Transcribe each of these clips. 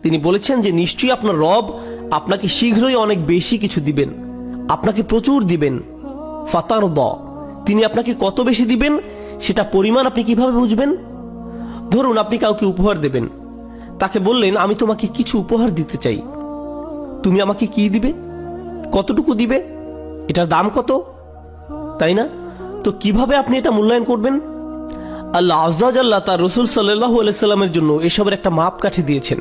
তিনি বলেছেন যে নিশ্চয়ই আপনার রব আপনাকে শীঘ্রই অনেক বেশি কিছু দিবেন, আপনাকে প্রচুর দিবেন। ফাতারদ, তিনি আপনাকে কত বেশি দিবেন সেটা পরিমাণ আপনি কিভাবে বুঝবেন? ধরুন আপনি কাউকে উপহার দেবেন, তাকে বললেন আমি তোমাকে কিছু উপহার দিতে চাই, তুমি আমাকে কি দিবে, কতটুকু দিবে, এটার দাম কত, তাই না? তো কিভাবে আপনি এটা মূল্যায়ন করবেন? আল্লাহ আজ্জা ওয়া জাল্লা তার রাসূল সাল্লাল্লাহু আলাইহি সাল্লামের জন্য এসবের একটা মাপকাঠি দিয়েছেন।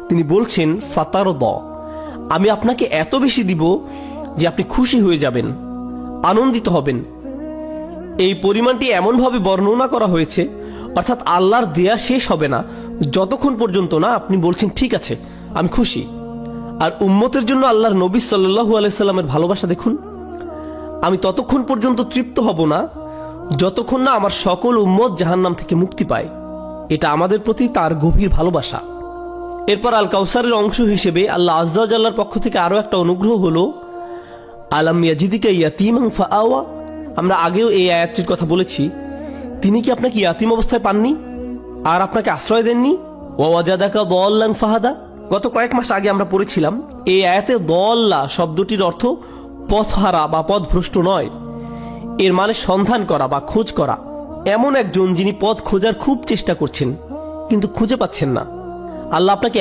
তিনি বলছেন ফাতারদ, আমি আপনাকে এত বেশি দিব যে আপনি খুশি হয়ে যাবেন, আনন্দিত হবেন। এই পরিমাণটি এমনভাবে বর্ণনা করা হয়েছে, অর্থাৎ আল্লাহর দেয়া শেষ হবে না যতক্ষণ পর্যন্ত না আপনি বলছেন ঠিক আছে আমি খুশি। আর উম্মতের জন্য আল্লাহর নবী সাল্লাল্লাহু আলাইহি সাল্লামের ভালোবাসা দেখুন, আমি ততক্ষণ পর্যন্ত তৃপ্ত হব না যতক্ষণ না আমার সকল উম্মত জাহান্নাম থেকে মুক্তি পায়। এটা আমাদের প্রতি তার গভীর ভালোবাসা। এরপর আল কাউসারের অংশ হিসেবে আল্লাহ আজ্জা ওয়া জাল্লার পক্ষ থেকে আরো একটা অনুগ্রহ হলো আলাম ইয়াজিদিকা ইয়াতীমান ফাআওয়া। আমরা আগেও এই আয়াতটির কথা বলেছি, তিনি কি আপনাকে ইয়াতীম অবস্থায় পাননি আর আপনাকে আশ্রয় দেননি? ওয়া ওয়াজাদাকা দাল্লান ফাহাদা। গত কয়েক মাস আগে আমরা পড়েছিলাম এই আয়াতে দল্লা শব্দটির অর্থ পথহারা বা পথভ্রষ্ট নয়, এর মানে সন্ধান করা বা খোঁজ করা। এমন একজন যিনি পথ খোঁজার খুব চেষ্টা করছেন কিন্তু খুঁজে পাচ্ছেন না। আল্লাহ আপনাকে